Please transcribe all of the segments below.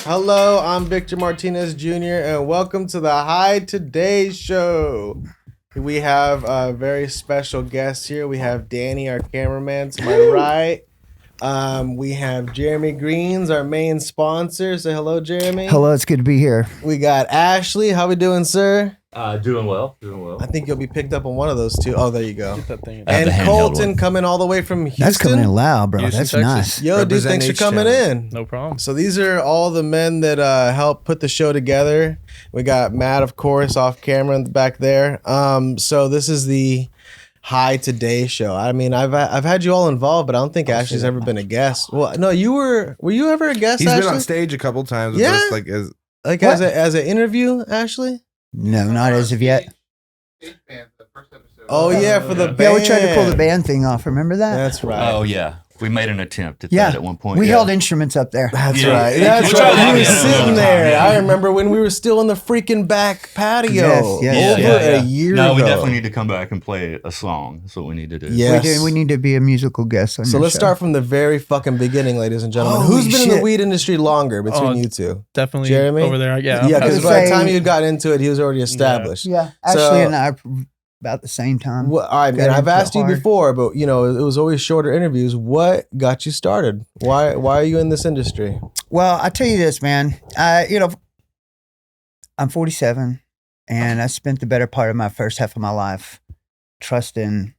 Hello, I'm Victor Martinez Jr. and welcome to the Hight Today Show. We have a very special guest here. We have Danny, our cameraman, to my right. We have Geremy Greens, our main sponsor. Say hello, Geremy. Hello, it's good to be here. We got Ashley. How we doing, sir? Doing well. I think you'll be picked up on one of those two. Oh, there you go. And Colton coming all the way from Houston. That's coming in loud, bro. Houston, That's Texas. nice. Yo, dude, thanks for coming in. No problem. So these are all the men that helped put the show together. We got Matt, of course, off camera in the back there. So this is the Hight Today Show. I mean, I've had you all involved, but I don't think Ashley's ever been a guest. Well, no, were you ever a guest? He's Ashley? been on stage a couple times. With Yeah? us, as an interview, Ashley. No, not as of yet. Oh yeah, for the band. Yeah, we tried to pull the band thing off. Remember that? That's right. Oh yeah, we made an attempt at Yeah. that at one point. We yeah. held instruments up there. That's Yeah. right. Yeah. That's We right. tried We were that sitting another there. time, yeah. I remember when we were still in the freaking back patio. Yes, yes. Over a year ago. No, we definitely need to come back and play a song. That's what we need to do. Yeah. Yes. We need to be a musical guest on So your let's show. start from the very fucking beginning, ladies and gentlemen. Holy Who's been in the shit. weed industry longer between you two? Definitely Geremy? over there. Yeah. Yeah, I because was by the saying- time you had gotten into it, he was already established. Yeah, So- Ashley and I are about the same time. Well, all right, man. Got I've into asked you hard. before, but it was always shorter interviews. What got you started? Why are you in this industry? Well, I tell you this, man. I'm 47, and I spent the better part of my first half of my life trusting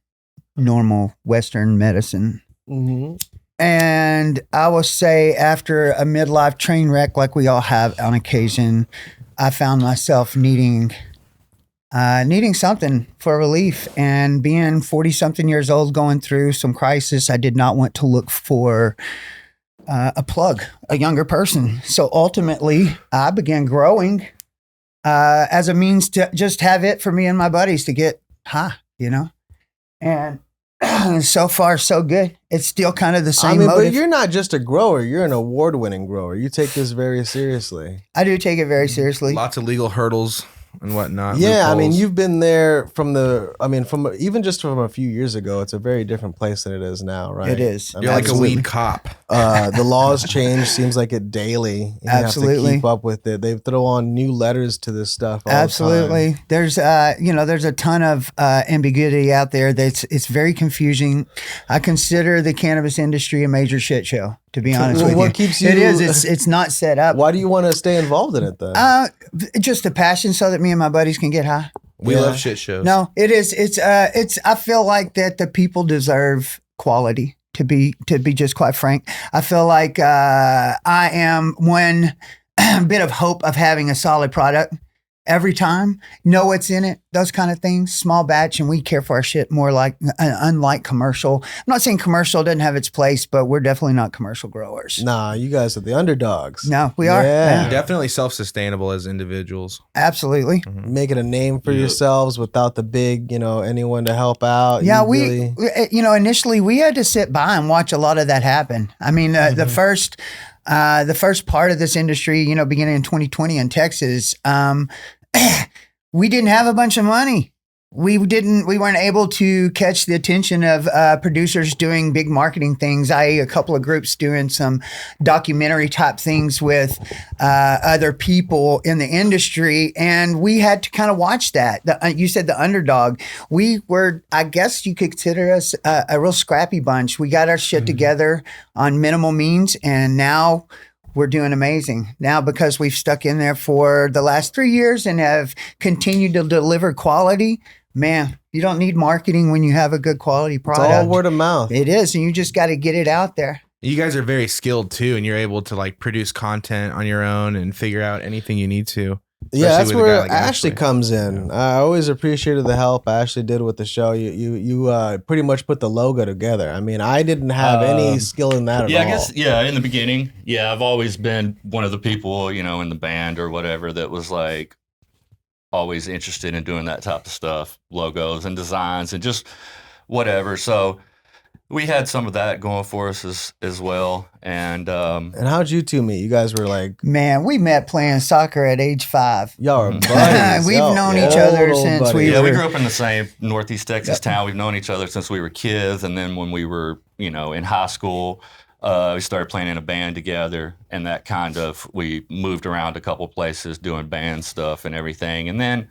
normal Western medicine. Mm-hmm. And I will say, after a midlife train wreck, like we all have on occasion, I found myself needing something for relief. And being 40-something years old, going through some crisis, I did not want to look for a plug, a younger person. So ultimately, I began growing as a means to just have it for me and my buddies to get high, And so far, so good. It's still kind of the same motive. But you're not just a grower. You're an award-winning grower. You take this very seriously. I do take it very seriously. Lots of legal hurdles and whatnot. Yeah, I mean, loopholes. you've been there from even just from a few years ago. It's a very different place than it is now, right? It is. I mean, You're like absolutely. a weed cop. The laws change. Seems like it daily. You have to Absolutely. keep up with it. They throw on new letters to this stuff. All Absolutely. The time. There's a ton of ambiguity out there. It's very confusing. I consider the cannabis industry a major shit show, to be honest with you. What keeps you? It is. It's not set up. Why do you want to stay involved in it then? Just a passion so that me and my buddies can get high. We Yeah. love shit shows. No, it is. I feel like that the people deserve quality. To be just quite frank, I feel like I am one bit of hope of having a solid product every time. Know what's in it, those kind of things. Small batch, and we care for our shit more like unlike commercial. I'm not saying commercial doesn't have its place, but we're definitely not commercial growers. Nah, you guys are the underdogs. No, we are. Yeah. Yeah, Definitely self-sustainable as individuals. absolutely. Making a name for yourselves without the big, anyone to help out. Yeah, You really- initially we had to sit by and watch a lot of that happen. I mean, the first part of this industry, beginning in 2020 in Texas, we didn't have a bunch of money. We weren't able to catch the attention of producers doing big marketing things, i.e. a couple of groups doing some documentary type things with other people in the industry. And we had to kind of watch that. You said the underdog. We were, I guess you could consider us a real scrappy bunch. We got our shit together on minimal means, and now we're doing amazing now because we've stuck in there for the last 3 years and have continued to deliver quality. Man, you don't need marketing when you have a good quality It's product. all word of mouth. It is, and you just got to get it out there. You guys are very skilled too, and you're able to like produce content on your own and figure out anything you need to. Yeah, that's Especially with a where guy like Ashley Ashley. comes in. I always appreciated the help Ashley did with the show. You pretty much put the logo together. I mean, I didn't have any skill in that at all. I guess, in the beginning, I've always been one of the people, in the band or whatever that was like always interested in doing that type of stuff, logos and designs and just whatever. So we had some of that going for us as well. And And how'd you two meet? You guys were like, Man, we met playing soccer at age 5. y'all are buddies. We've Y'all known each other old since buddies. we we were- grew up in the same Northeast Texas town. We've known each other since we were kids. And then when we were, in high school, We started playing in a band together, and that we moved around a couple places doing band stuff and everything. And then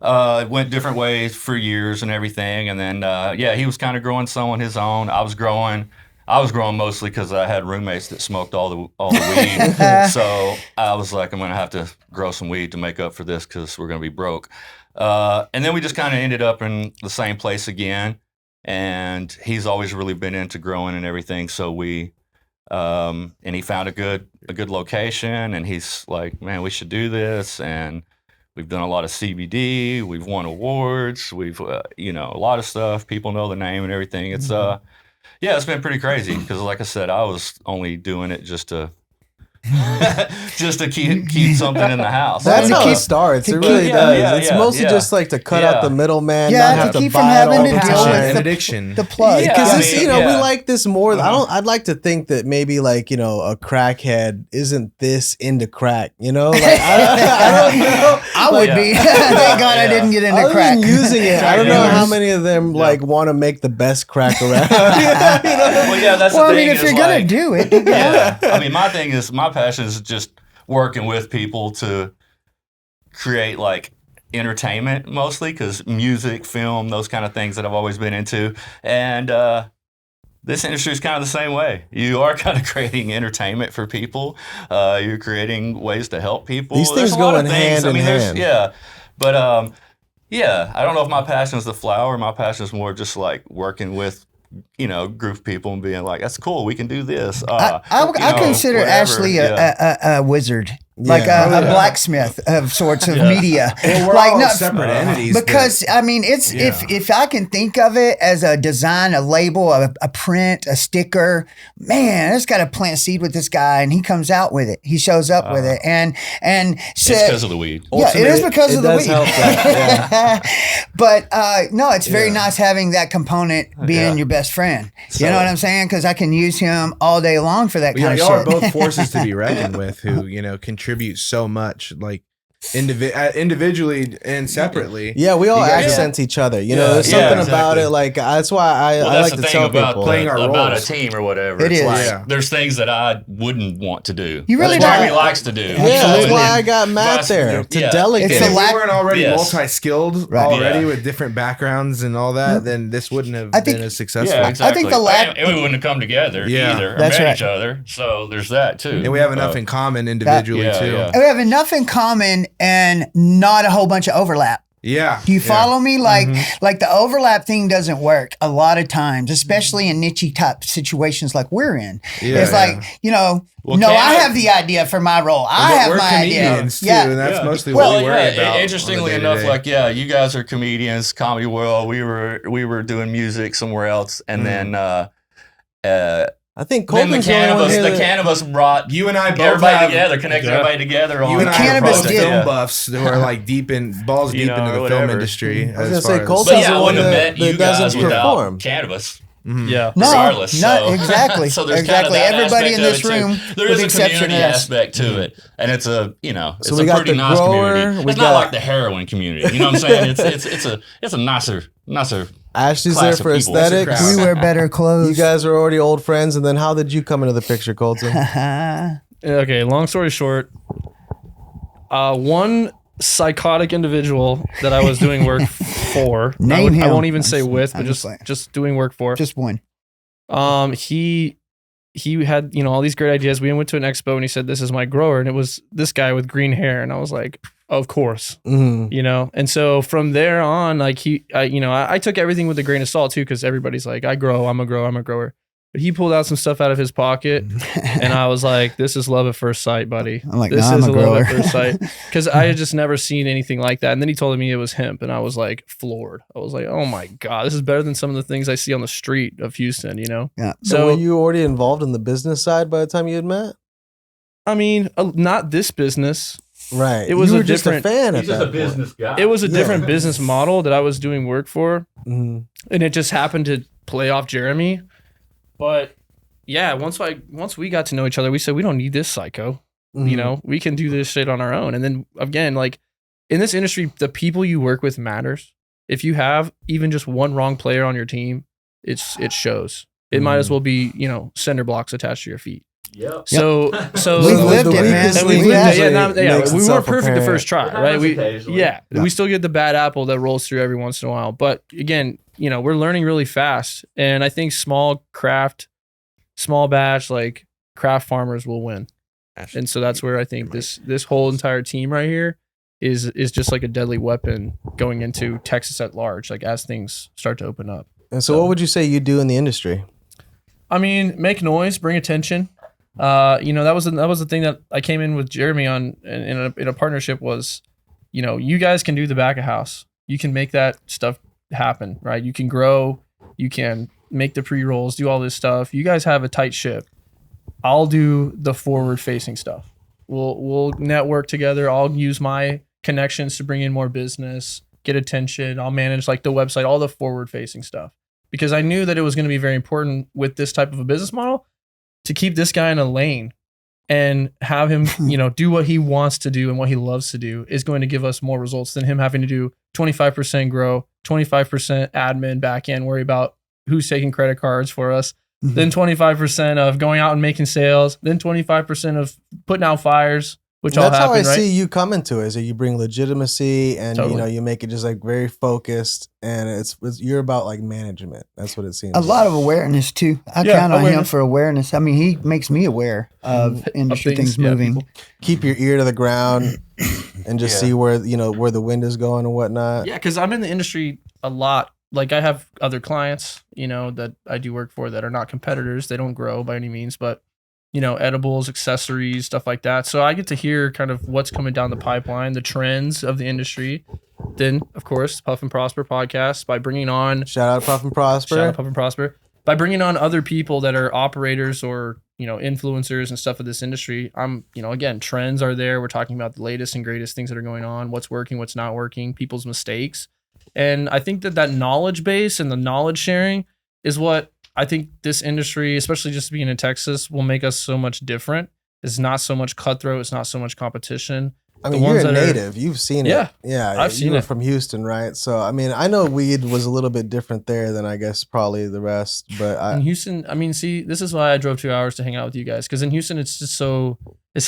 it went different ways for years and everything. And then, he was kind of growing some on his own. I was growing mostly because I had roommates that smoked all the weed. So I was like, I'm going to have to grow some weed to make up for this because we're going to be broke. And then we just kind of ended up in the same place again. And he's always really been into growing and everything. So and he found a good location, and he's like, man, we should do this. And we've done a lot of CBD. We've won awards. We've, a lot of stuff. People know the name and everything. It's, it's been pretty crazy because, like I said, I was only doing it just to keep something in the house. That's how it starts. It really does. It's mostly just like to cut out the middleman, not have to keep buy from having it all to the deal time. with addiction. the plug. Because we like this more. I'd like to think that maybe like a crackhead isn't this into crack. Like I don't know. I would be. Thank God I didn't get into Other crack. than using it, I don't know how many of them like want to make the best crack around. Well, that's the thing. If you're gonna do it, my thing is my passion is just working with people to create like entertainment mostly, because music, film, those kind of things that I've always been into. And this industry is kind of the same way. You are kind of creating entertainment for people. You're creating ways to help people. These things go in hand in hand. But I don't know if my passion is the flower. My passion is more just like working with group of people and being like, that's cool, we can do this. I consider Ashley a wizard. Like a blacksmith of sorts of media, Well, we're all separate entities. Because I mean, it's if I can think of it as a design, a label, a print, a sticker, man, it's got to plant seed with this guy, and he comes out with it. He shows up with it, and it's because of the weed. Yeah, it is because of the weed. Help that, But no, it's very nice having that component being your best friend. You know what I'm saying? Because I can use him all day long for that kind of shit. Y'all are both forces to be reckoned with, who contribute so much, like individually and separately. Yeah, we all accent each other. There's something about it. Like that's why I like to tell people playing our about roles. a team or whatever. It it's is. like there's things that I wouldn't want to do. You really that Geremy don't. likes to do. Yeah, that's why I got Matt there to delegate. It's If a we lack- weren't already Yes. multi-skilled already with different backgrounds and all that, then this wouldn't have been as successful. Yeah, exactly. I think the lack- and we wouldn't have come together either, or That's met right. each other. So there's that too. And we have enough in common individually too. yeah. We have enough in common and not a whole bunch of overlap. Yeah. Do you follow me? Like the overlap thing doesn't work a lot of times, especially in niche type situations like we're in. Yeah, it's like, Well, I have the idea for my role. I have we're my idea. comedians too, and that's mostly Well, what we worry about. Interestingly on a enough, day-to-day. you guys are comedians, Comedy World. We were doing music somewhere else, and then I think then Colton's the only one here that- cannabis brought You and I both everybody have, together, connected everybody together. You and I Cannabis are both did. film buffs who are like deep in balls deep know, into the or film whatever. industry. I was as gonna far say, as- Colton's But the I one wouldn't have that met you guys doesn't without perform. cannabis. Yeah. No, Regardless, not exactly. So there's exactly. kind of that Everybody in aspect this of it, too. room, There with is the a exception community of us. aspect to it, and it's it's So we a got pretty the nice grower, community. we It's got- not like the heroin community. You know what I'm saying? It's a nicer. Ashley's class there of for people. aesthetics. We wear better clothes. You guys are already old friends, and then how did you come into the picture, Colton? Okay, long story short, one psychotic individual that I was doing work for. Name I him. won't even say with, I'm but just playing. just doing work for. Just one. He had all these great ideas. We went to an expo and he said, "This is my grower," and it was this guy with green hair, and I was like, "Of course." Mm-hmm. And so from there on, like I took everything with a grain of salt too, because everybody's like, I'm a grower. But he pulled out some stuff out of his pocket, and I was like, "This is love at first sight, buddy. I'm like, this "No, I'm is a love grower." at first sight," because I had just never seen anything like that. And then he told me it was hemp, and I was like floored. I was like, "Oh my god, this is better than some of the things I see on the street of Houston." Yeah. So So were you already involved in the business side by the time you had met? I mean, not this business. Right. It was you a were just a different- fan at He's just that a business guy. It was a different business model that I was doing work for, point. and it just happened to play off Geremy. But yeah, once we got to know each other, we said we don't need this psycho. Mhm. We can do this shit on our own. And then again, like in this industry, the people you work with matters. If you have even just one wrong player on your team, it shows. it might as well be, cinder blocks attached to your feet. Yep. So We've lived it, man. and we've lived it. We weren't perfect the first try, It right? happens occasionally. We still get the bad apple that rolls through every once in a while. But again, we're learning really fast. And I think small batch, like craft farmers will win. And so that's where I think this whole entire team right here is just like a deadly weapon going into Texas at large, like as things start to open up. And so what would you say you do in the industry? I mean, make noise, bring attention. That was the thing that I came in with Geremy on in a partnership was, you guys can do the back of house. You can make that stuff happen, right? You can grow, you can make the pre-rolls, do all this stuff. You guys have a tight ship. I'll do the forward-facing stuff. We'll network together. I'll use my connections to bring in more business, get attention. I'll manage like the website, all the forward-facing stuff. Because I knew that it was going to be very important with this type of a business model to keep this guy in a lane and have him, do what he wants to do and what he loves to do is going to give us more results than him having to do 25% grow, 25% admin back end, worry about who's taking credit cards for us, then 25% of going out and making sales, then 25% of putting out fires, which all That's happen, how I right? see you come into it. Is that you bring legitimacy and Totally. you make it just like very focused and it's you're about like management. That's what it seems. A lot of awareness too. I count on him for awareness. I mean, he makes me aware of industry things moving. people. Keep your ear to the ground and just see where where the wind is going and whatnot. Yeah, because I'm in the industry a lot. Like I have other clients, that I do work for that are not competitors. They don't grow by any means, but edibles, accessories, stuff like that. So I get to hear kind of what's coming down the pipeline, the trends of the industry. Then, of course, Puff and Prosper podcast by bringing on Shout out Puff and Prosper. Shout out Puff and Prosper. By bringing on other people that are operators or, influencers and stuff of this industry. I'm, again, trends are there. We're talking about the latest and greatest things that are going on, what's working, what's not working, people's mistakes. And I think that knowledge base and the knowledge sharing is what I think this industry, especially just being in Texas, will make us so much different. It's not so much cutthroat. It's not so much competition. I mean, you're a native. You've seen it. Yeah, I've seen you were it. from Houston, right? So, I mean, I know weed was a little bit different there than I guess probably the rest. But in Houston, I mean, see, this is why I drove 2 hours to hang out with you guys. Because in Houston, it's just so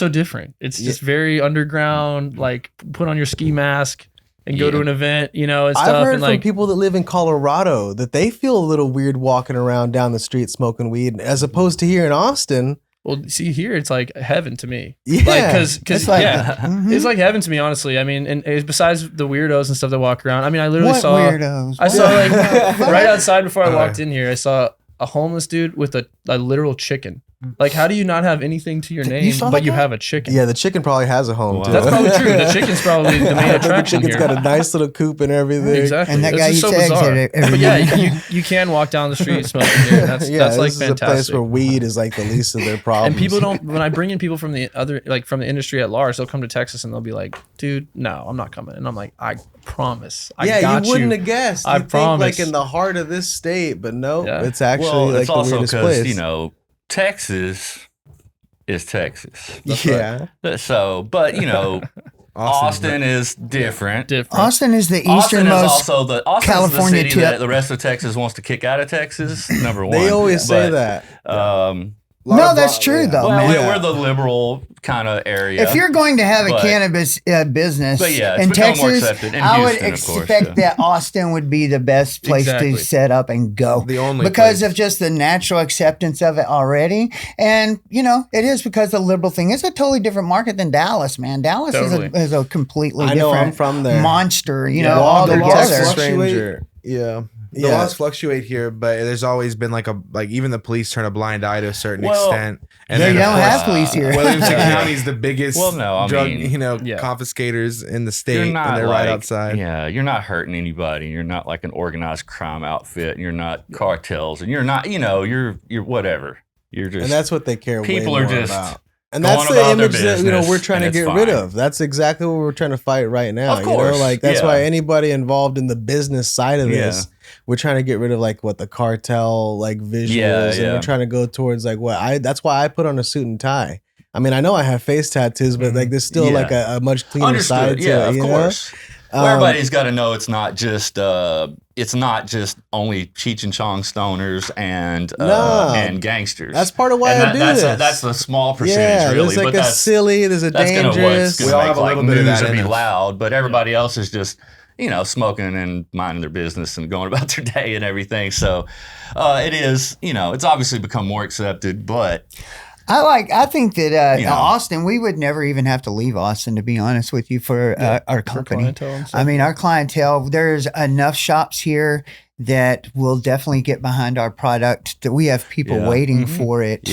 different. It's just very underground. Like, put on your ski mask and go to an event, and stuff. I've heard and from people that live in Colorado that they feel a little weird walking around down the street smoking weed, as opposed to here in Austin. Well, see, here it's like heaven to me. Yeah, like because It's like- it's like heaven to me, honestly. I mean, and besides the weirdos and stuff that walk around, I mean, I literally What saw weirdos? I saw like right outside before I walked in here, I saw a homeless dude with a literal chicken. Like, how do you not have anything to your name, saw but that you guy? have a chicken? Yeah, the chicken probably has a home Wow. too. That's probably true. The chicken's probably the main the attraction chicken's here. got a nice little coop and everything. Exactly. And that It's guy just eats so eggs bizarre. every But yeah, morning. you can walk down the street smoking here. That's Yeah, like this is a place fantastic. where weed is like the least of their problems. And people don't. When I bring in people from the other, like from the industry at large, they'll come to Texas and they'll be like, "Dude, no, I'm not coming." And I'm like, "I promise, I got you wouldn't have guessed. I You think promise. like in the heart of this state, but no, Yeah. it's actually like it's the also weirdest because place. Texas is Texas. Yeah, So, but Austin is different. different." Austin is the Austin is easternmost. also Austin California is the city tip. that the rest of Texas wants to kick out of Texas. Number one, they always say But, that. No, that's true, though, Well, man. we're the liberal kind of area. If you're going to have a But- cannabis business But yeah, it's in become more Texas, accepted. In I would Houston, of course, expect yeah. that Austin would be the best place Exactly. to set up and go. The only because place. of just the natural acceptance of it already. And, it is because the liberal thing is a totally different market than Dallas, man. Dallas Totally. is a completely I different know, I'm from there. monster, Yeah, all the laws together. Texas fluctuate. stranger. Yeah. The Yeah. laws fluctuate here, but there's always been like even the police turn a blind eye to a certain Well, extent. And They then, of don't course, have police here. Williamson Yeah. County's the biggest Well, no, I drug, mean, yeah. confiscators in the state, you're and not they're right outside. Yeah, you're not hurting anybody. You're not like an organized crime outfit. And you're not cartels, and you're not. You're whatever. You're just. And that's what they care People way are more just about. And going that's the about their image that business, we're trying to and it's get rid fine. of. That's exactly what we're trying to fight right now. Of course, Like that's yeah. why anybody involved in the business side of this, we're trying to get rid of like what the cartel like visuals, and yeah. we're trying to go towards like that's why I put on a suit and tie. I mean, I know I have face tattoos, but like there's still Yeah. like a much cleaner Understood. side to Yeah, it. of you course. Well, everybody's got to know it's not just only Cheech and Chong stoners and gangsters. That's part of why I do this. That's the small percentage, Yeah, really. there's like a silly, there's a dangerous. We all have a little bit of that and be loud, but everybody else is just smoking and minding their business and going about their day and everything. So it is, it's obviously become more accepted, but. I think that Austin, we would never even have to leave Austin, to be honest with you, for our company. I mean, our clientele, there's enough shops here that will definitely get behind our product, that we have people waiting for it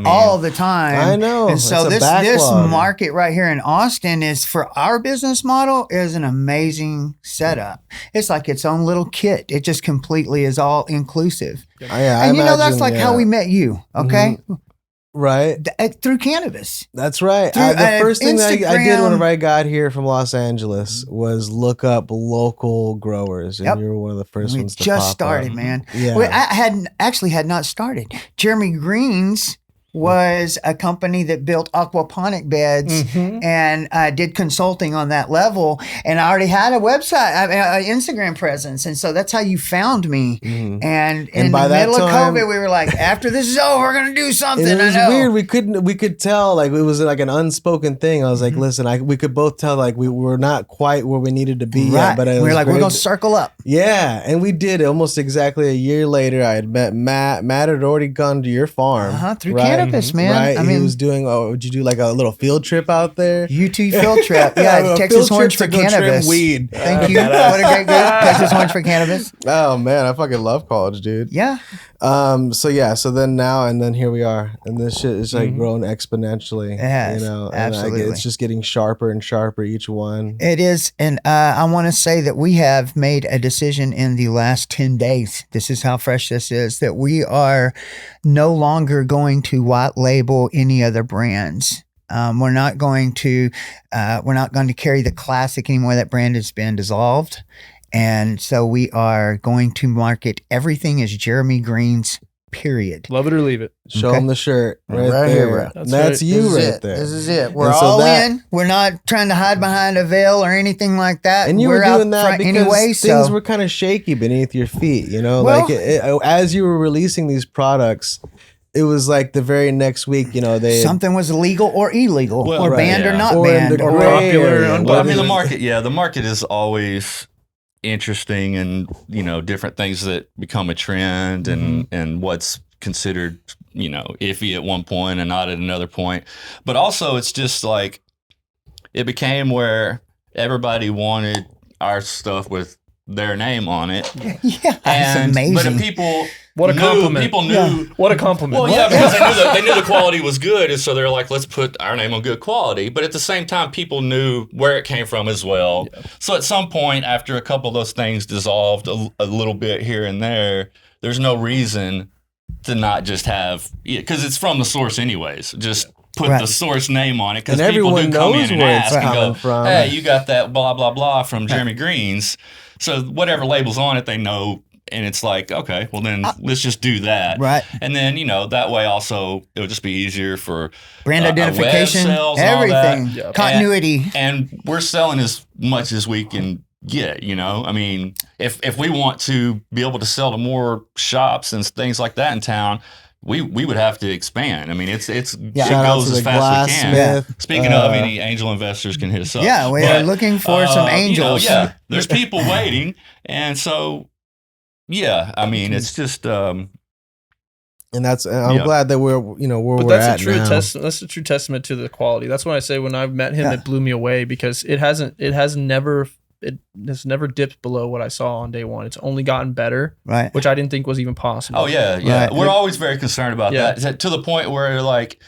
all the time. I know. And so this market right here in Austin is, for our business model, is an amazing setup. It's like its own little kit. It just completely is all inclusive. And that's like how we met you, okay? Mm-hmm. Right. Through cannabis. That's right. The first thing that I did whenever I got here from Los Angeles was look up local growers. And you were one of the first ones to pop up. Just started, man. Yeah. I had not started. Geremy Greens was a company that built aquaponic beds and did consulting on that level. And I already had a website, an Instagram presence. And so that's how you found me. And in the middle of COVID, we were like, after this is over, we're going to do something. It was weird. We could tell, like, it was like an unspoken thing. I was like, listen, we could both tell, like, we were not quite where we needed to be yet. But we were like, we're going to circle up. Yeah. And we did. Almost exactly a year later, I had met Matt. Matt had already gone to your farm. Through cannabis. Man. Right, I mean, he was doing. Would you do like a little field trip out there? UT field trip, yeah. Texas Orange for Cannabis. Weed. Thank you. What a great group. Texas Orange for Cannabis. Oh man, I fucking love college, dude. Yeah. So then here we are, and this shit is like growing exponentially. Yes, absolutely. It's just getting sharper and sharper each one. It is, and I want to say that we have made a decision in the last 10 days. This is how fresh this is, that we are no longer going to white label any other brands. We're not going to carry the classic anymore. That brand has been dissolved. And so we are going to market everything as Geremy Greens, period. Love it or leave it. Show them the shirt right there. Here, bro. That's you right there. This is it. We're all in. We're not trying to hide behind a veil or anything like that. And you were doing that because anyway, things were kind of shaky beneath your feet, as you were releasing these products. It was like the very next week, something was legal or illegal, or banned or not banned, or popular or unpopular. I mean, the market is always interesting, and different things that become a trend and what's considered iffy at one point and not at another point. But also it's just like it became where everybody wanted our stuff with their name on it. Yeah, that's amazing. But people What a compliment. People knew. Yeah. What a compliment. Well, yeah, because they knew the quality was good, and so they're like, let's put our name on good quality. But at the same time, people knew where it came from as well. Yeah. So at some point, after a couple of those things dissolved a little bit here and there, there's no reason to not just have, because it's from the source anyways. Just put the source name on it, because people do come in and ask and go, from. Hey, you got that blah, blah, blah from Geremy Greens. So whatever label's on it, they know. And it's like, okay, well then let's just do that. Right. And then, that way also it would just be easier for brand identification, everything, continuity. And we're selling as much as we can get, I mean, if we want to be able to sell to more shops and things like that in town, we would have to expand. I mean, it goes as fast as we can. Yeah. Speaking of, any angel investors can hit us up. Yeah, we are looking for some angels. There's people waiting. And so, yeah, I mean, it's just, and I'm glad that we're we're at now. That's a true testament to the quality. That's when I say when I met him, it blew me away, because it has never dipped below what I saw on day one. It's only gotten better, right? Which I didn't think was even possible. Oh yeah. Right. We're always very concerned about that, to the point where, like,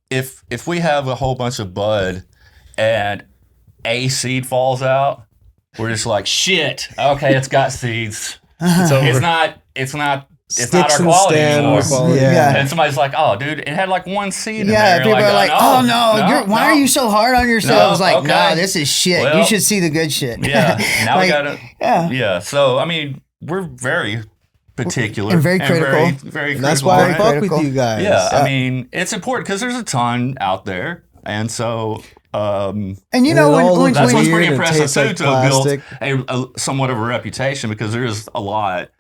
if we have a whole bunch of bud and a seed falls out, we're just like, shit. Okay, it's got seeds. It's not our quality anymore. Yeah. And somebody's like, oh, dude, it had like one seed in there. Yeah, people are like, oh, no, why are you so hard on yourselves? No, this is shit. Well, you should see the good shit. Yeah, now we got to. Yeah, so, I mean, we're very particular. And very critical. Very and that's why I fuck with you guys. Yeah, I mean, it's important because there's a ton out there. And so And it all looks That's what's weird pretty and impressive tastes too, like to build plastic. a somewhat of a reputation, because there is a lot,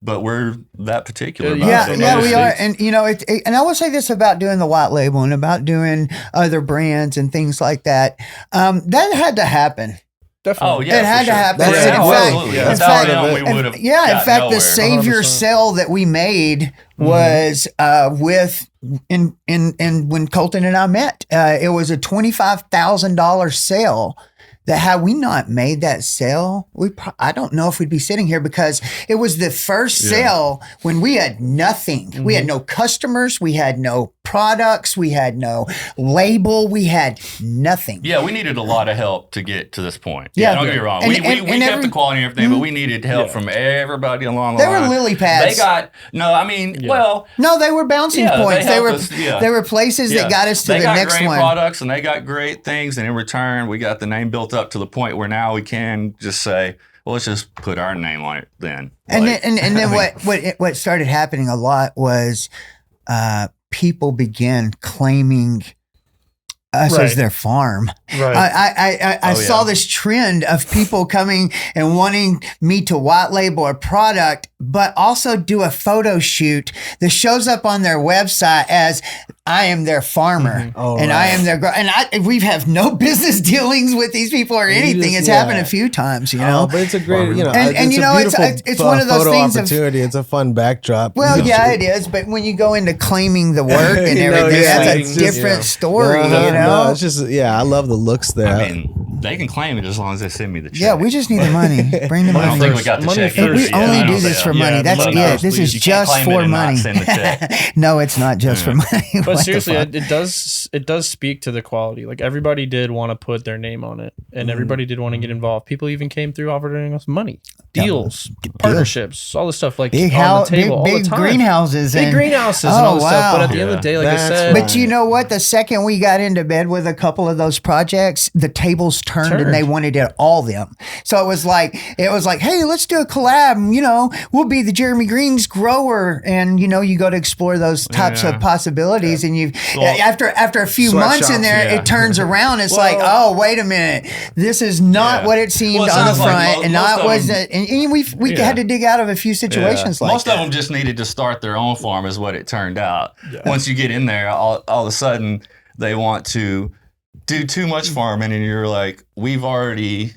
but we're that particular. Yeah, about it. Yeah, we are. States. And, you know, and I will say this about doing the white label and about doing other brands and things like that. That had to happen. Definitely. Oh yeah, It had for to sure. happen. That's In it. fact- Absolutely. in Without fact- them, we would have. in fact, the nowhere. savior 100%. sale that we made was when Colton and I met. It was a $25,000 sale. That had we not made that sale, I don't know if we'd be sitting here, because it was the first sale when we had nothing. We had no customers, we had no products, we had no label, we had nothing. Yeah, we needed a lot of help to get to this point. Yeah. Yeah, don't get me wrong. And- We and kept every- the quality and everything, but we needed help from everybody along the They line. were lily pads. They got well. No, they were bouncing Yeah, points. They helped were us, yeah. they were places that got us to they the got next great one. products, and they got great things, and in return, we got the name built up to the point where now we can just say, well, let's just put our name on it then. And Like, then what started happening a lot was people began claiming us as Right. their farm. Right. I saw this trend of people coming and wanting me to white label a product, but also do a photo shoot that shows up on their website as I am their farmer Oh, and I right. am their we have no business dealings with these people or anything. just- It's happened yeah. a few times, you know. Oh, but it's a great, you know, And it's you a know, beautiful it's one of those photo things of- opportunity. It's a fun backdrop. Well, You know. yeah, it is. But when you go into claiming the work and You know, everything, yeah, that's it's a just- different story, Uh-huh. you know? No, it's just, I love the looks there. I mean, they can claim it as long as they send me the check. Yeah, we just need the money. Bring the I don't money. think we got the Money check. first. either We yet. only I do don't this say for that. money. Yeah, That's money it. first, This please. is You can't just claim it for and not money. send the check. No, it's not just for money. But What the seriously, fuck? it does speak to the quality. Like everybody did want to put their name on it, and everybody did want to get involved. People even came through offering us money, deals, partnerships, all this stuff like Big on house, the table all big the time. greenhouses, Big and greenhouses and Oh, all this stuff. But wow. at the end of the day, like That's I said, right. But you know what? The second we got into bed with a couple of those projects, the tables turned and they wanted it all them. So it was like, hey, let's do a collab. You know, we'll be the Geremy Greens grower, and you know, you go to explore those types of possibilities, and you after a few months in Sweatshops, there, yeah. it turns around. It's like, oh, wait a minute, this is not Yeah. what it seemed Well, it on the sounds like front, and most not of was them- it. And we had to dig out of a few situations like Most that. of them just needed to start their own farm, is what it turned out. Once you get in there, all of a sudden they want to do too much farming, and you're like, we're already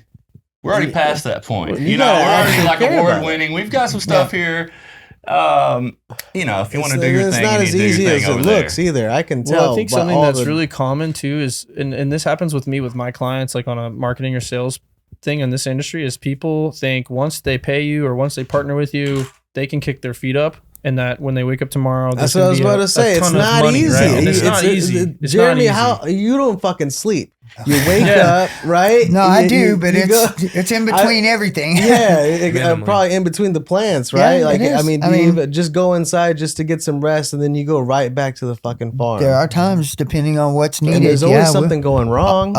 past that point. You You know, gotta we're already actually like care about award winning. We've got some stuff here. You know, if you want to do your it's thing, not you as need to do easy your as thing it over looks there. either. I can tell. well, I think by something all that's the- really common too is, and this happens with me with my clients, like on a marketing or sales thing in this industry, is people think once they pay you or once they partner with you, they can kick their feet up, and that when they wake up tomorrow, That's there's what I was gonna about be to say. a It's ton of not money, easy. right? And it's not easy. It's not Geremy, easy. how you don't fucking sleep? You wake Yeah. up, right? No, I do, You but go- it's in between everything. Yeah, Minimally. probably in between the plants, Yeah, right? it Like, is. I mean, I do you mean- even just go inside just to get some rest, and then you go right back to the fucking farm. There are times, depending on what's needed. and there's always yeah, something going wrong.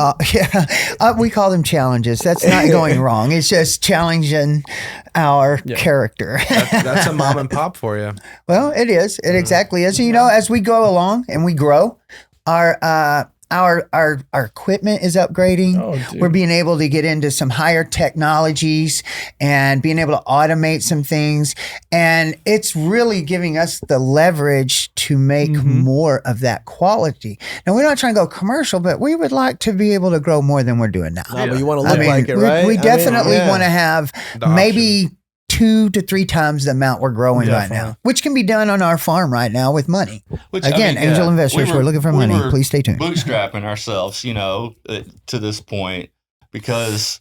we call them challenges. That's not going wrong. It's just challenging our character. That's a mom and pop for you. Well, it is. It exactly is. You know, as we go along and we grow, our equipment is upgrading. Oh, dude. We're being able to get into some higher technologies and being able to automate some things. And it's really giving us the leverage to make more of that quality. Now, we're not trying to go commercial, but we would like to be able to grow more than we're doing now. No, but you want to I look mean, like it, we- right? We I mean, definitely yeah. want to have The maybe 2 to 3 times the amount we're growing right now, Definitely. which can be done on our farm right now with money. Which, Again, angel investors, we're looking for money. were Please stay tuned. Bootstrapping ourselves, you know, to this point because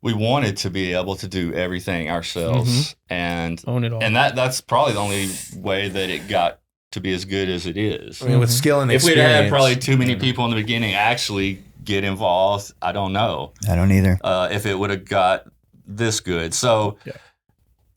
we wanted to be able to do everything ourselves, and Own it all. that's probably the only way that it got to be as good as it is. I mean, with skill and If we'd experience. had probably too many people in the beginning actually get involved, I don't know I don't either. if it would have got this good. So,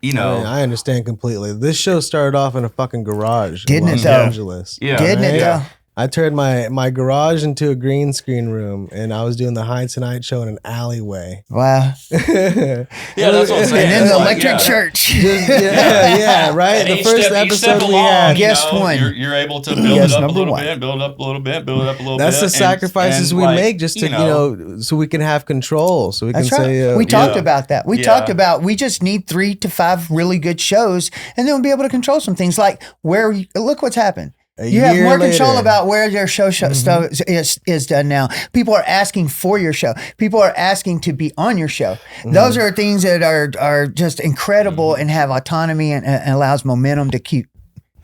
you I know, mean, I understand completely. This show started off in a fucking garage Didn't in it, Los though? Angeles. yeah, Didn't it right? though? I turned my garage into a green screen room, and I was doing the Hight Tonight show in an alleyway. Wow. Yeah, that's what I'm saying. And then It's the like, electric yeah. church. Yeah, right. And The each first step episode we along, had. Guest one. You're able to build Guest it up a number little one. bit, build it up a little bit, build it up a little bit. That's the and- sacrifices and we like, make just to, you know, so we can have control. So we That's can right. say, We talked yeah. about that. We Yeah. talked about we just need 3 to 5 really good shows, and then we'll be able to control some things like where. Look what's happened. You have year more control later. about where your show stuff is done now. People are asking for your show. People are asking to be on your show. Those are things that are just incredible and have autonomy and allows momentum to keep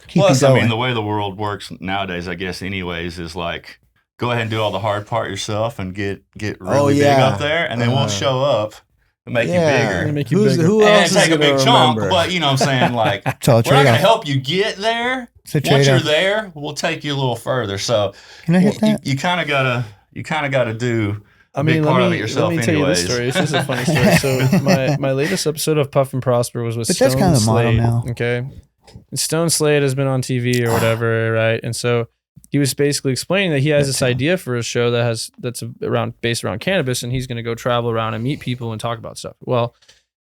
Plus, you I going. mean, the way the world works nowadays, I guess, anyways, is like go ahead and do all the hard part yourself and get really big yeah. up there, and then we'll show up and make you bigger. Make you bigger. Who And else is take a gonna big chunk, remember? but you know what I'm saying? Like, It's all a we're not going to trade-off. help you get there. It's a Once you're trade-off. there, we'll take you a little further. So Can I hit that? you kind of gotta do I a mean, big let part me, of it yourself let me tell you anyways. this story. It's just a funny story. So my latest episode of Puff and Prosper was with But Stone that's kind of the model Slade. now. Okay. And Stone Slade has been on TV or whatever, right? And so he was basically explaining that he has this idea for a show that's based around cannabis, and he's going to go travel around and meet people and talk about stuff. Well,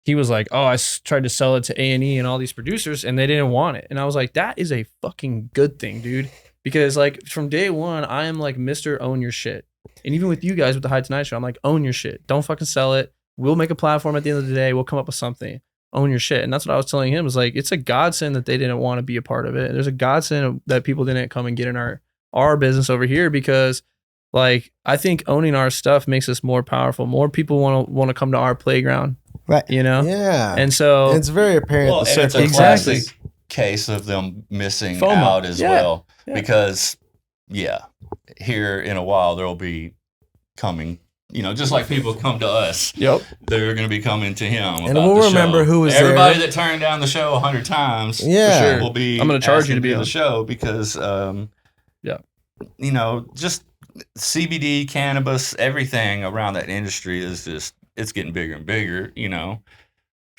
he was like, "Oh, I tried to sell it to A&E and all these producers, and they didn't want it." And I was like, "That is a fucking good thing, dude." Because like from day one, I am like Mr. Own Your Shit. And even with you guys with the Hight Tonight Show, I'm like, own your shit. Don't fucking sell it. We'll make a platform at the end of the day. We'll come up with something. Own your shit. And that's what I was telling him, was like, it's a godsend that they didn't want to be a part of it. There's a godsend that people didn't come and get in our business over here, because like I think owning our stuff makes us more powerful. More people want to come to our playground. Right. You know? Yeah. And so It's very apparent. Well, the and it's a circumstances. Exactly. classic case of them missing FOMO. out as Yeah. well. Yeah. Because, here in a while, there'll be coming, just like people come to us. Yep. They're going to be coming to him. And about we'll the remember show. who was Everybody there. that turned down the show 100 times Yeah. for sure will be I'm gonna charge you to asking be do on. the show because, just CBD, cannabis, everything around that industry is just, it's getting bigger and bigger,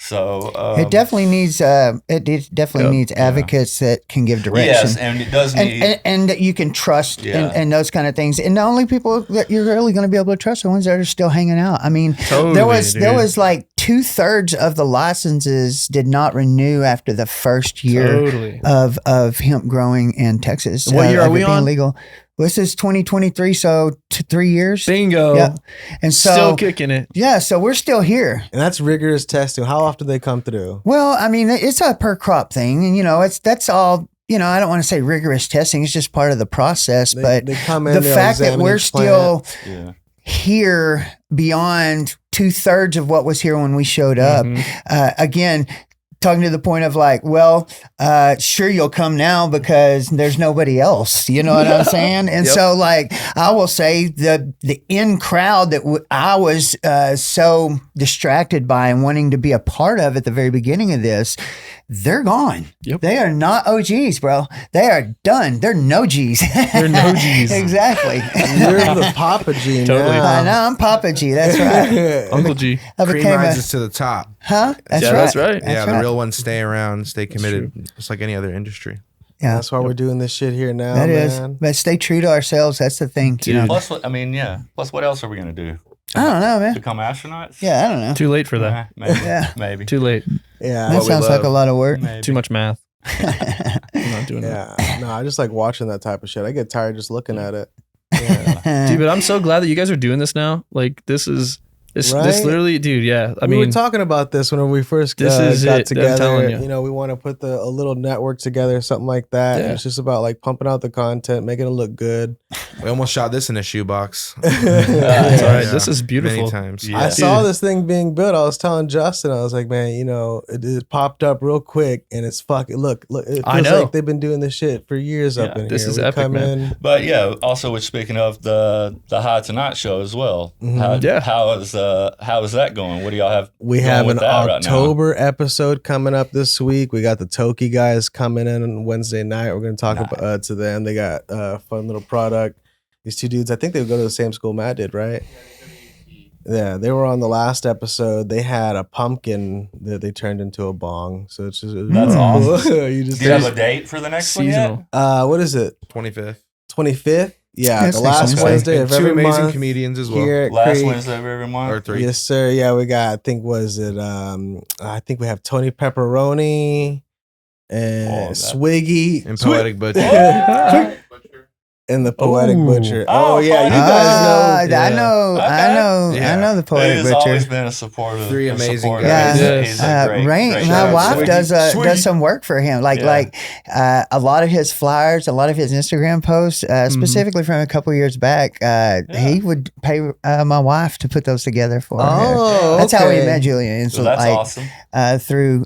So It definitely needs needs advocates that can give direction. yes, and it does need And that you can trust Yeah. and those kind of things. And the only people that you're really going to be able to trust are the ones that are still hanging out. I mean, Totally, there was dude. like 2/3 of the licenses did not renew after the first year Totally. of hemp growing in Texas. What year of are we it being on? legal. This is 2023, so 3 years. Bingo. Yeah. And so Still kicking it. yeah, so we're still here. And that's rigorous testing. How often do they come through? Well, I mean, it's a per crop thing, and that's all. I don't want to say rigorous testing; it's just part of the process. But They come in, the they'll fact that examine we're each plant. still yeah. here beyond 2/3 of what was here when we showed up, again, talking to the point of like, well, sure, you'll come now because there's nobody else. You know what I'm saying? And so, like, I will say the in crowd that I was so distracted by and wanting to be a part of at the very beginning of this, they're gone. Yep. They are not OGs, bro. They are done. They're no Gs. They're no Gs. Exactly. You're the Papa G Totally. now. I know, I'm Papa G. That's right. Uncle G. I Cream became a, rises to the top. huh? That's Yeah, right. that's right. Yeah, the right. real ones stay around, stay committed, just like any other industry. Yeah. That's why we're doing this shit here now, That is, man. but stay true to ourselves. That's the thing. Dude. Plus, Plus, what else are we gonna do? I don't know, man. Become astronauts? Yeah, I don't know. Too late for that. Maybe. Yeah. Maybe. Too late. Yeah. That What we sounds like love. a lot of work. Maybe. Too much math. I'm not doing that. Yeah. No, I just like watching that type of shit. I get tired just looking at it. Yeah. Dude, but I'm so glad that you guys are doing this now. Like this Right? literally, dude. Yeah, I we mean, were talking about this when we first This is got it, I'm together. telling you. You know, we want to put a little network together, something like that. And Yeah. it's just about like pumping out the content, making it look good. We almost shot this in a shoebox. that's Yeah. all right. This is beautiful. Many times. Yeah. I saw Dude. this thing being built. I was telling Justin, I was like, man, it popped up real quick and it's fucking look. It feels I know. like they've been doing this shit for years up Yeah, in this here. is We epic, come man. in. But yeah, also with speaking of the Hight Tonight show as well. Yeah. How is that going? What do y'all have? We going have with an that right now? October episode coming up this week. We got the Toki guys coming in on Wednesday night. We're going to talk about to them. They got a fun little product. These two dudes, I think they go to the same school Matt did, right? Yeah, they were on the last episode. They had a pumpkin that they turned into a bong. So it's just That's awesome. you just Do you have a date for the next one Seasonal. yet? what is it? 25th. 25th. Yeah, That's the next last Wednesday. Wednesday And of two every amazing month comedians as well. here at Last Creek. Wednesday of every month. Or 3. Yes, sir. Yeah, we got. I think was it. I think we have Tony Pepperoni and Swiggy And Poetic Butcher. and the Poetic Ooh. Butcher. Oh, Oh yeah, you Poetic guys know. I Yeah. know, Okay. Yeah. I know the He Poetic has always Butcher. been a supportive. 3 amazing supporter. guys. Yeah, He's a great, Rain, great my guy. wife Swiggy. does some work for him. Yeah. A lot of his flyers, a lot of his Instagram posts, specifically from a couple years back. He would pay my wife to put those together for him. Oh, That's how we okay. met Julian. So that's awesome. Through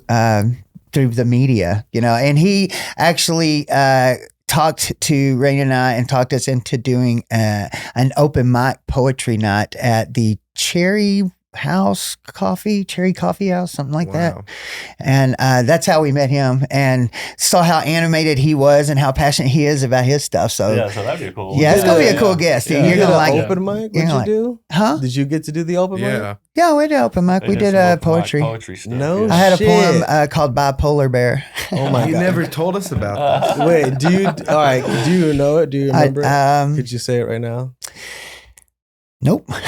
the media, and he actually talked to Rain and I and talked us into doing an open mic poetry night at the Cherry Coffee House, something like that. And that's how we met him and saw how animated he was and how passionate he is about his stuff. So Yeah, so that'd be cool. yeah, it's gonna be a cool guest. Yeah. You're You did gonna an like it. open mic? You're What'd gonna you do? Huh? Did you get to do the open mic? Yeah. Yeah, we did open mic. We did poetry. Poetry stuff. No yeah. I had a Shit. poem called Bipolar Bear. Oh my You god. never told us about that. Wait, do you? All right. Do you know it? Do you remember? it? I, Could you say it right now? Nope. Can't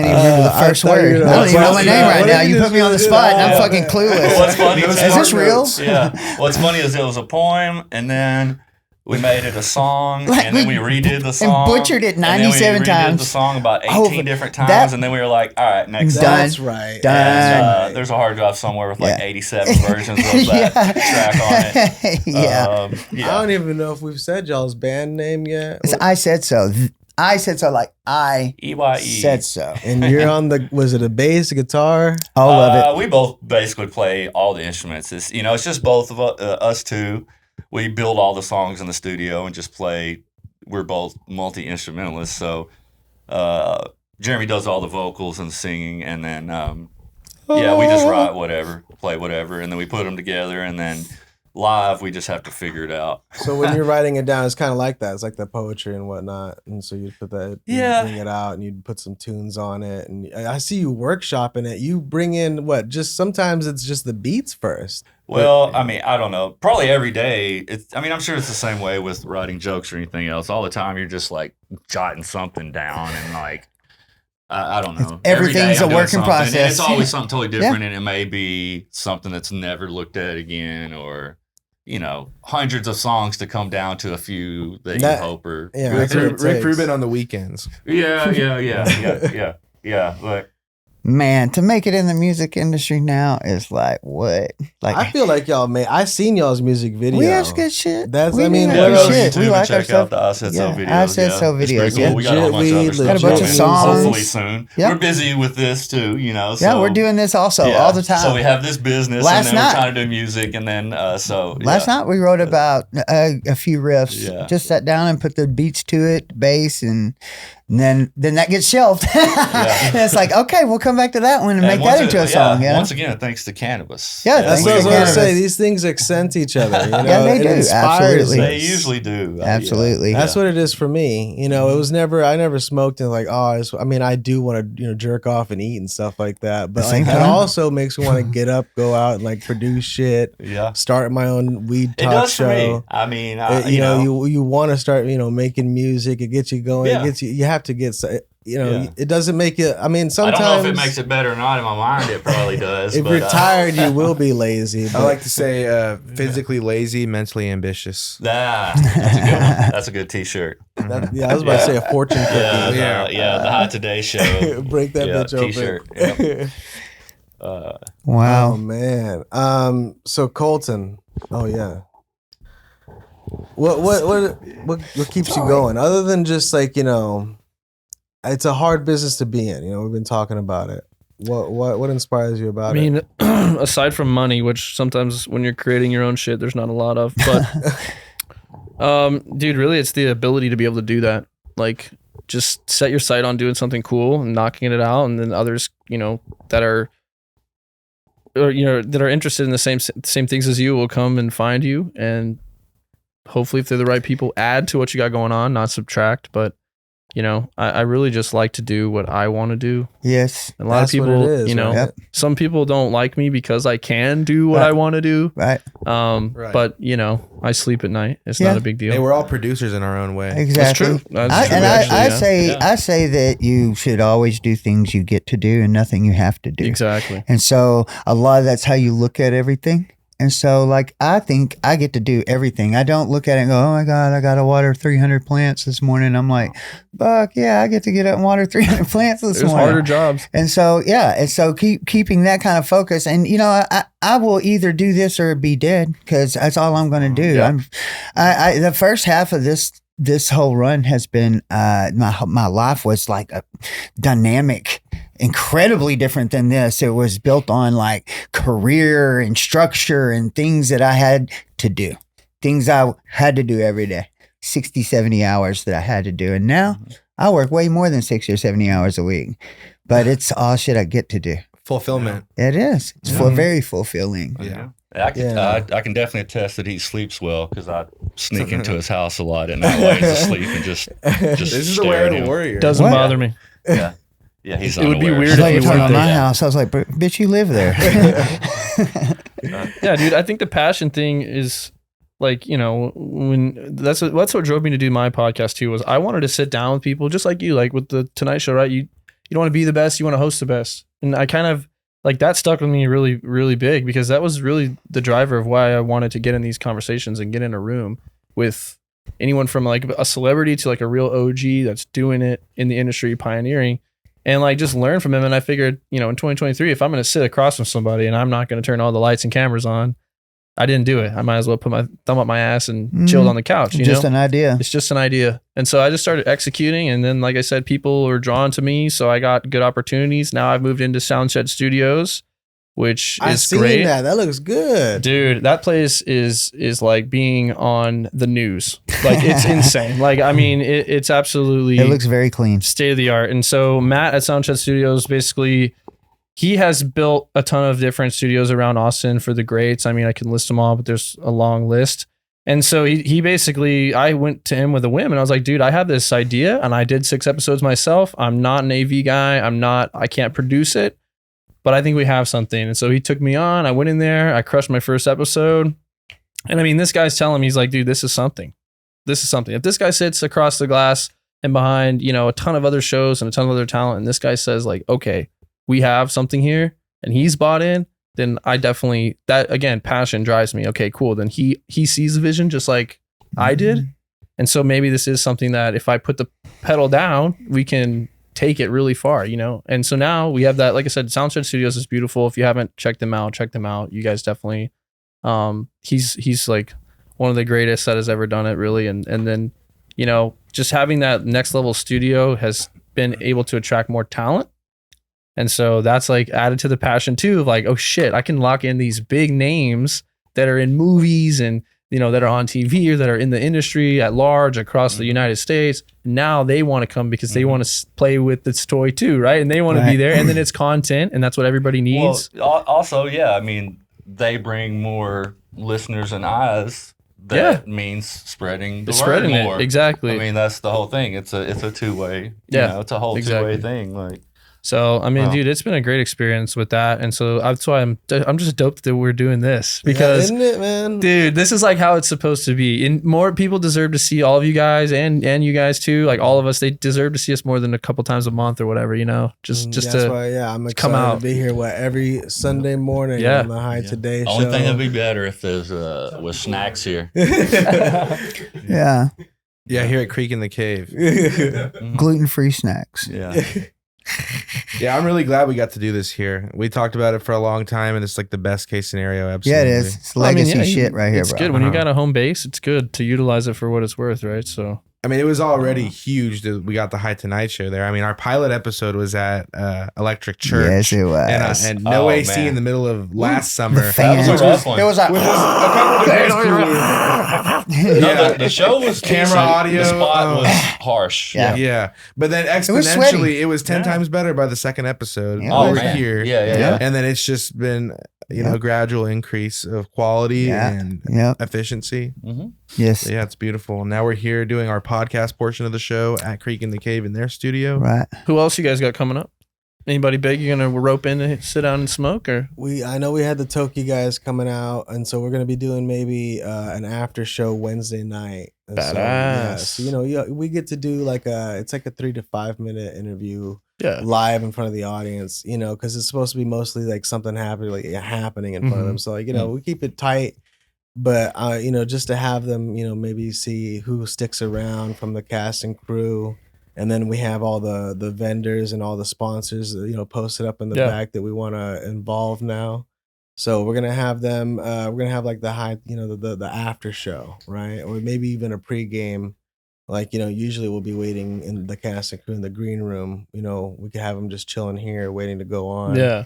even remember the I first thought you word. were I don't even know my gonna- name right What now. if you You put just me on the did it? spot and I'm Yeah. fucking clueless. What's funny Is this real? Yeah. What's funny is it was a poem, and then we made it a song, Like, and then we we- redid the and song, butchered it and then 97 we redid times. the song about 18 Oh, different times, that- and then we were like, all right, next Done. song. That's right. Done. That's right. There's a hard drive somewhere with like Yeah. 87 versions of that track on it. Yeah. I don't even know if we've said y'all's band name yet. It's I said so. I said so, like I EYE. said so. And you're on the. Was it a bass, a guitar? All of it. We both basically play all the instruments. It's it's just both of us two. We build all the songs in the studio and just play. We're both multi instrumentalists, so Geremy does all the vocals and singing, and then we just write whatever, play whatever, and then we put them together, and then live we just have to figure it out. So when you're writing it down, it's kind of like that. It's like the poetry and whatnot. And so you put that, Yeah. you bring it out, and you put some tunes on it. And I see you workshopping it. You bring in what? Just sometimes it's just the beats first. Well, I mean, I don't know. Probably every day. I'm sure it's the same way with writing jokes or anything else. All the time, you're just like jotting something down and like, I don't know. Every day Everything's I'm a doing working something, and process. it's always something totally different, and it may be something that's never looked at again, or hundreds of songs to come down to a few that you hope are. Yeah, Rick, that's what it Rick takes. Rubin on the weekends. Yeah. But Man, to make it in the music industry now is like what? Like I feel like y'all I seen y'all's music video. we have good shit. That's- we I mean, do what good else? shit. We YouTube like our and check out stuff. the I Said So Yeah, videos. I Said So It's pretty videos, cool. yeah. We got a whole bunch of other stuff Got a bunch of coming, songs. hopefully soon. Yep. We're busy with this too, Yeah, so we're doing this also yeah. all the time. So we have this business, Last and then night- we're trying to do music, and then Last night we wrote about a few riffs. Yeah. Just sat down and put the beats to it, bass, and then that gets shelved. And it's like, okay, we'll come back to that one and make that into a song. Yeah. Once again, thanks to cannabis. Yeah, That's thanks what I was to going to cannabis. say. These things accent each other. You know? Yeah, they It do. inspires Absolutely. They us. usually do. Absolutely. That's what it is for me. It was never. I never smoked and like, I do want to jerk off and eat and stuff like that. But At the same like, that time. also makes me want to get up, go out, and like produce shit. Yeah. Start my own weed It talk does show. for me. I mean, You want to start making music. It gets you going. Yeah. It gets you. You have to get. Yeah. It doesn't make you. I mean, I sometimes don't know if it makes it better or not. In my mind, it probably does. if but, you're tired, you will be lazy. I but- like to say physically lazy, mentally ambitious. that's a good one. That's a good T-shirt. I was about to say a fortune cookie. Yeah, the Hot Today Show. Break that bitch open. T-shirt. Yeah. Wow. Oh man. So Colton. Oh yeah. What keeps you going other than just like it's a hard business to be in. We've been talking about it. What inspires you about I it? mean, aside from money, which sometimes when you're creating your own shit, there's not a lot of, but dude, really it's the ability to be able to do that. Like just set your sight on doing something cool and knocking it out, and then others, that are interested in the same things as you will come and find you, and hopefully if they're the right people, add to what you got going on, not subtract. But I really just like to do what I want to do. Yes. And a lot That's of what people, it is, right? Yep. some people don't like me because I can do what I want to do. Right. Right. But I sleep at night. It's Yeah. not a big deal. Hey, we're all producers in our own way. Exactly. That's true. That's I, true, and actually, I yeah. say Yeah. I say that you should always do things you get to do and nothing you have to do. Exactly. And so a lot of that's how you look at everything. And so like I think I get to do everything. I don't look at it and go, oh my God, I got to water 300 plants this morning. I'm like, fuck yeah, I get to get up and water 300 plants this There's morning. harder jobs. And so keeping that kind of focus, and I will either do this or be dead because that's all I'm going to do. Yeah. I the first half of this whole run has been my life was like a dynamic, incredibly different than this. It was built on like career and structure and things that I had to do, things I had to do every day, 60, 70 hours that I had to do. And now I work way more than 60 or 70 hours a week, but it's all shit I get to do. Fulfillment. It is. It's very fulfilling. Yeah. I can definitely attest that he sleeps well because I sneak into his house a lot at night while he's asleep and just This is the way stare of at the him. warrior. Doesn't What? bother me. Yeah, he's. It would be unaware. weird I if thought you you were talking weren't about my there. house. I was like, bitch, you live there. Yeah, dude. I think the passion thing is like, when that's what drove me to do my podcast too, was I wanted to sit down with people just like you, like with the Tonight Show, right? You don't want to be the best, you want to host the best. And I kind of like that stuck with me really, really big because that was really the driver of why I wanted to get in these conversations and get in a room with anyone from like a celebrity to like a real OG that's doing it in the industry, pioneering, and like just learn from him. And I figured, in 2023, if I'm going to sit across from somebody and I'm not going to turn all the lights and cameras on, I didn't do it. I might as well put my thumb up my ass and chilled on the couch. Just an idea. It's just an idea. And so I just started executing. And then, like I said, people were drawn to me. So I got good opportunities. Now I've moved into Soundshed Studios, which I is seen great. that looks good. Dude, that place is like being on the news. Like it's insane. Like, I mean, it's absolutely It looks very clean. state of the art. And so Matt at Soundshed Studios, basically, he has built a ton of different studios around Austin for the greats. I mean, I can list them all, but there's a long list. And so he basically, I went to him with a whim and I was like, dude, I have this idea and I did 6 episodes myself. I'm not an AV guy. I can't produce it, but I think we have something. And so he took me on. I went in there. I crushed my first episode. And I mean, this guy's telling me, he's like, dude, this is something. This is something. If this guy sits across the glass and behind, a ton of other shows and a ton of other talent, and this guy says like, okay, we have something here and he's bought in, then I definitely, that again, passion drives me. Okay, cool. Then he sees the vision just like I did. And so maybe this is something that if I put the pedal down, we can take it really far, And so now we have that, like I said, Soundshed Studios is beautiful. If you haven't checked them out, check them out. You guys definitely, he's like one of the greatest that has ever done it, really. And then, just having that next level studio has been able to attract more talent. And so that's like added to the passion too of like, oh shit, I can lock in these big names that are in movies and, that are on TV or that are in the industry at large across the United States. Now they want to come because they want to play with this toy too, right? And they want to be there. And then it's content and that's what everybody needs. Well, also, yeah, I mean, they bring more listeners and eyes. That means spreading the word more. Exactly. I mean, that's the whole thing. It's a two-way. Yeah, it's a whole two-way thing. Like. So, I mean, dude, it's been a great experience with that. And so that's why I'm just doped that we're doing this because, isn't it, man? Dude, this is like how it's supposed to be. And more people deserve to see all of you guys and you guys too. Like all of us, they deserve to see us more than a couple times a month or whatever, Just that's to why, I'm excited come out. to be here every Sunday morning on the Hight Today show. Only thing that'd be better if there's was snacks here. Yeah. Yeah, here at Creek in the Cave. Gluten-free snacks. Yeah. Yeah, I'm really glad we got to do this here. We talked about it for a long time, and it's like the best case scenario. Absolutely. Yeah, it is. It's legacy shit right here, It's bro. good. When you got a home base, it's good to utilize it for what it's worth, right? So I mean, it was already huge that we got the Hight Tonight Show there. I mean, our pilot episode was at Electric Church. Yes, it was. And no AC man. in the middle of last summer. The fan. That was a rough one. It was like, No, the show was Camera, decent. audio, The spot was harsh. Yeah. Yeah, but then was sweaty. exponentially, it was 10 times better by the second episode. Yeah, Oh, over man. here. Yeah. And then it's just been, gradual increase of quality Yeah. and Yep. efficiency. Mm-hmm. Yes. So yeah, it's beautiful. Now we're here doing our podcast portion of the show at Creek in the Cave in their studio. Right. Who else you guys got coming up? Anybody big you're gonna rope in and sit down and smoke, or I know we had the Toki guys coming out, and so we're gonna be doing maybe an after show Wednesday night. And Badass. So, we get to do like it's like a 3 to 5 minute interview yeah, live in front of the audience, because it's supposed to be mostly like something happening in front of them. So we keep it tight, but just to have them, maybe see who sticks around from the cast and crew. And then we have all the vendors and all the sponsors, posted up in the back that we want to involve now. So we're gonna have them. We're gonna have like the Hight, the after show, right? Or maybe even a pregame. Like usually we'll be waiting in the cast and crew in the green room. We could have them just chilling here, waiting to go on. yeah,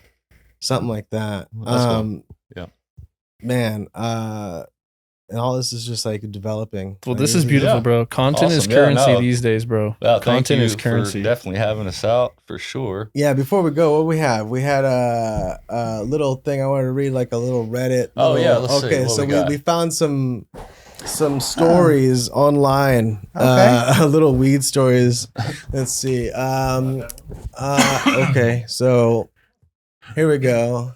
something like that. That's cool. Yeah, Man. And all this is just like developing. well, this is beautiful, bro. Content is Awesome. Yeah, currency no. these days, bro. well, thank Content you is for currency. definitely having us out for sure. Yeah, before we go, what we have? We had a little thing I wanted to read, like a little Reddit. Oh, yeah, let's see. Okay, What so we got? we found some stories online. Okay. Little weed stories. Let's see. Okay, so here we go.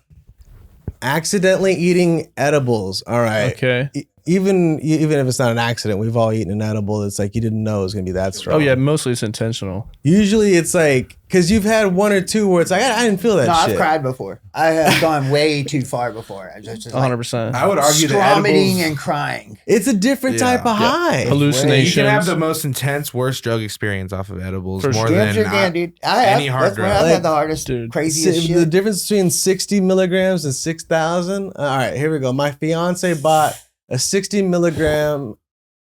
Accidentally eating edibles. All right. Okay. Even if it's not an accident, we've all eaten an edible. It's like you didn't know it was gonna be that strong. Oh yeah, mostly it's intentional. Usually it's like because you've had one or two where it's like I didn't feel that No, shit. I've cried before. I have gone way too far before. I just 100%. I would argue that vomiting edibles, and crying. It's a different Yeah. type of high. Hallucinations. you can have the most intense, worst drug experience off of edibles For more sure. Damn than sure can, dude. I have. any hard That's where drug. I've Like, had the hardest, dude, craziest The shit. difference between 60 milligrams and 6,000. All right, here we go. My fiance bought a 60 milligram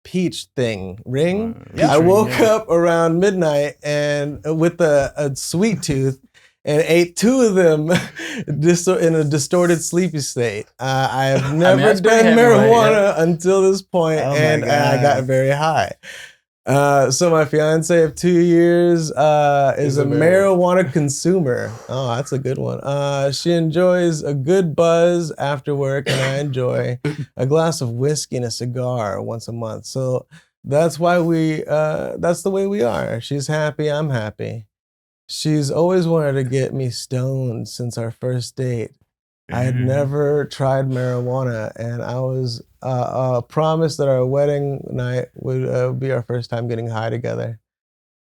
peach ring. I woke up around midnight and with a sweet tooth and ate two of them in a distorted sleepy state. I have never that's pretty done heavyweight, marijuana until this point, Oh my and I God. got very high. So my fiance of 2 years is a marijuana consumer. Oh, that's a good one. She enjoys a good buzz after work, and I enjoy a glass of whiskey and a cigar once a month. So that's why that's the way we are. She's happy, I'm happy. She's always wanted to get me stoned since our first date. I had never tried marijuana, and I was promised that our wedding night would be our first time getting high together.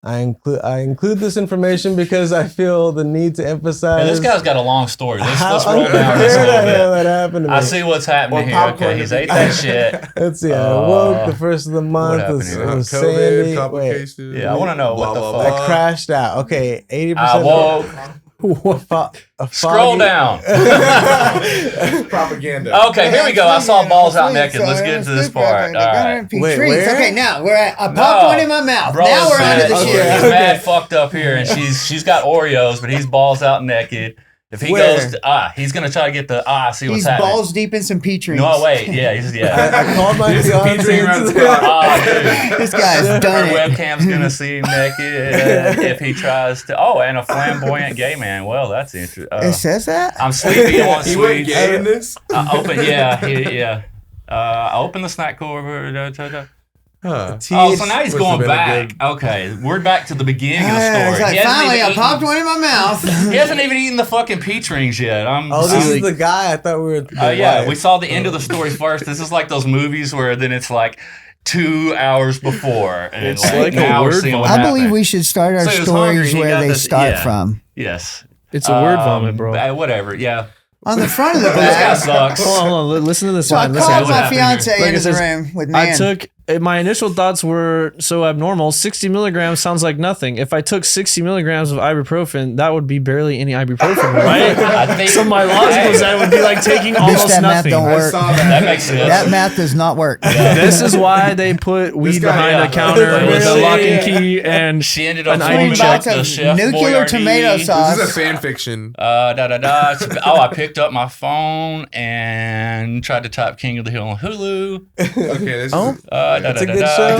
I include this information because I feel the need to emphasize. Hey, this guy's got a long story. Let's how roll down this a unfair little that bit. happened to me. I see what's happening Or here. popcorn Okay, he's to ate be- that shit. Let's see. I woke the first of the month. happened It here? was COVID, sandy. Wait, complications. Yeah, I want to know what the Blah, fuck. blah, I crashed out. Okay, 80%. I woke. Scroll down. Propaganda. Okay, here we go. I saw balls out naked. Let's get into this part. All right. Wait, where? Okay, now I popped one in my mouth. Bro now we're said onto the he's shit. Okay. mad fucked up here, and she's got Oreos, but he's balls out naked. If he Where? goes he's gonna try to get the see what's He's happening. balls deep in some peach rings. No, wait, yeah, I called my fiance. Pizza around into the the- spot. Dude. This guy's Our done it. webcam's gonna see him naked if he tries to. Oh, and a flamboyant gay man. Well, that's interesting. It says that? I'm sleepy. I want He went sweets. gay in this? I open the snack cooler. Huh. Oh, so now he's Must've going been a back. good- Okay, we're back to the beginning of the It's story. like, He hasn't finally, even I popped eaten- one in my mouth. He hasn't even eaten the fucking peach rings yet. Oh, this is the guy. I thought we were. Yeah, we saw the end of the story first. This is like those movies where then it's like 2 hours before, and It's like, like a now we're word seeing what I happened. believe we should start our So he was hungry, stories he where got they this- start yeah. from. Yes, It's a word vomit, bro. Whatever. Yeah, On the front of the this guy bag. sucks. Hold on. Listen to this So I line. Listen. called what my happened fiance here. Like into it the says, room with man. I took my initial thoughts were so abnormal. 60 milligrams sounds like nothing. If I took 60 milligrams of ibuprofen, that would be barely any ibuprofen, right? I think So my logic was that it would be like taking Bitch, almost that math nothing. don't I work. saw that. that makes sense. That math does not work. This is why they put weed guy, behind yeah. a counter with a Really? lock and key and She ended up An forming ID like check. the Chef Nuclear Boyardee. tomato sauce. This is a fan fiction. Oh, I picked up my phone and tried to type King of the Hill on Hulu. Okay, this Oh. is It's a good show.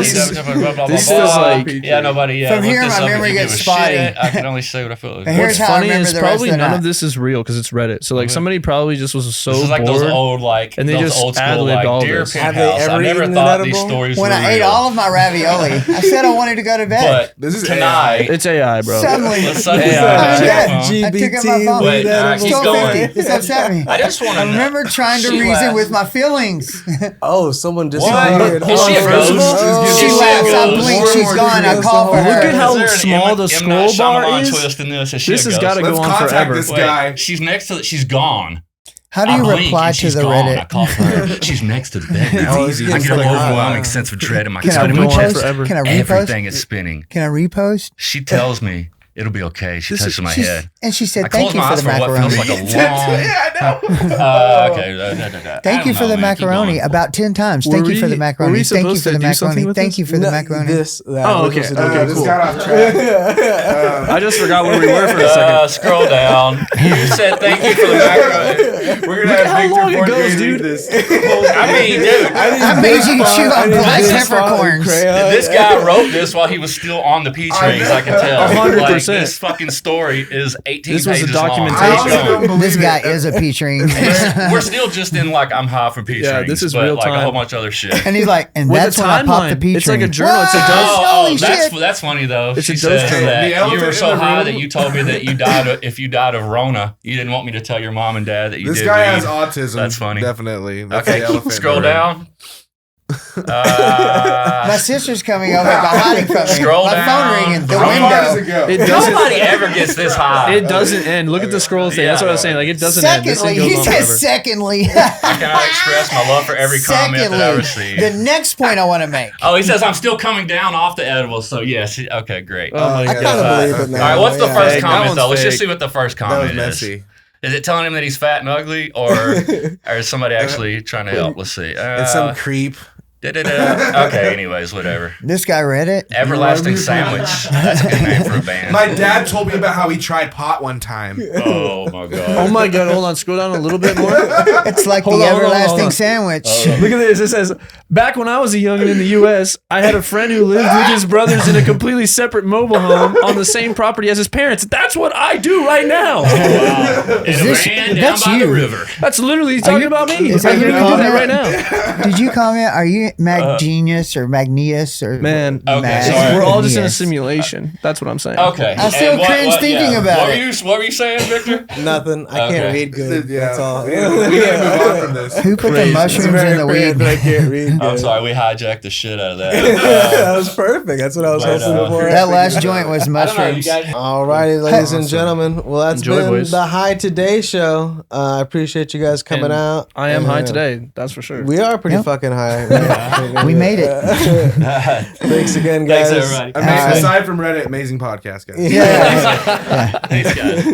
This is like yeah, nobody. From look here, this my up if memory you gets give a spotty. shit. I can only say what I feel. And here's what's how I funny remember is the rest probably of the none night. of this is real because it's Reddit. So like Okay. somebody probably just was so This is like bored. those old like and they those just old school ad-libbed all like deer this. Have they penthouse. ever I never eaten thought an these edible? stories When were I ate real. all of my ravioli, I said I wanted to go to bed. But This is tonight, It's AI, bro. Suddenly, let's suddenly Yeah. I took out my phone. Wait, keep Still going. 50. This upset me. I just want I to remember trying to She reason laughed. with my feelings. Oh, someone What? disappeared. Is she a First of ghost? all- Is She she a laughs. I ghost? blink. More She's and more gone. I creepy call as for the her. Look at how Is there an small the M. scroll Night bar Shyamalan is. twist in this? Is she This a has ghost? got to go Let's on contact forever. this Wait, guy. she's next to. She's gone. How do you I blink reply and to she's the gone. I Reddit? call for her. She's next to the bed. Oh, It's it's easy. I getting get an like, overwhelming sense of dread in my Can I stomach. go on repost? forever. Can I repost? Everything is spinning. Can I repost? She tells me it'll be okay. She touches my head. And she said, I "Thank close you my for eyes the for what feels macaroni." like a long. Yeah, I know. Okay. Thank you for the macaroni about 10 times. Were Thank you for we- the were macaroni. we Thank you supposed for to the do something macaroni. with Thank this? you for the No, macaroni. This, that, Oh, we're okay, supposed to do okay, this. This got off track. I just forgot where we were for a second. Scroll down. You said thank you for the macaroni. We're gonna Look at have how Victor long it Martinez goes, read dude. this. I mean, dude. I made you chew on black peppercorns. This guy wrote this while he was still on the peach rings. I can tell. 100%. Like, this fucking story is 18 This was a pages long. documentation. I also don't believe This it. guy is a peach ring. We're still just in like I'm high from peach Yeah, rings, this is but real like a time. whole bunch of other shit. And he's like, and With that's a when I popped the timeline. peach It's like ring. a journal. It's a What? dose. Holy shit. That's funny though. It's She a dose says journal. that The you elephant were in so the high room. that you told me that you died if you died of Rona. You didn't want me to tell your mom and dad that you This did guy weed. has autism. That's funny. Definitely. That's Okay, the elephant in scroll the room. down. My sister's coming over, but hiding from me. Scroll My down. phone ringing. The How How far does window. it go? It doesn't. Nobody ever gets this high. It doesn't end. Look at the scroll thing. That's what I was saying. Like it doesn't end. This thing Secondly, goes he on says forever. secondly. I cannot express my love for every comment that I receive. the next point I want to make. Oh, he says I'm still coming down off the edibles. So yes, okay, great. Oh my I god. kind of believe it now. All right, what's the yeah. first Fake. That comment one's though? Let's just fake. see what the first That was comment is. messy. Is it telling him that he's fat and ugly, or is somebody actually trying to help? Let's see. It's some creep. Okay, anyways, whatever. This guy read it. Everlasting Sandwich. That's a good name for a band. My dad told me about how he tried pot one time. Oh my god. Oh my god. Hold on. Scroll down a little bit more. It's like Hold the on, hold on, everlasting hold on. sandwich. Look at this. It says, back when I was a youngin' in the U.S., I had a friend who lived with his brothers in a completely separate mobile home on the same property as his parents. That's what I do right now. Wow. It this- ran down that's by you. the river. That's literally talking about me. is I that your literally do that right comment? now. Did you comment? Are you Mag Genius or Magneus or Man, Okay, Mag- sorry. we're all just in a Genius? simulation. That's what I'm saying. Okay. I still And cringe thinking about it. What were you saying, Victor? Nothing. I Okay. can't read good. Yeah. That's all. We need to move on from this. Who put Crazy. the mushrooms in the weed? I can't read good. I'm sorry, we hijacked the shit out of that. That was perfect. That's what I was But, hoping for. That last joint was I don't know, you mushrooms. guys. Alrighty, ladies and Awesome. gentlemen. Well, that's Enjoy, been boys. the Hight Today show. I appreciate you guys coming And out. I am high And, today. That's for sure. We are pretty Yep. fucking high. We made it. Thanks again, guys. Thanks, everybody. Aside from Reddit, amazing podcast, guys. Yeah. Thanks, guys.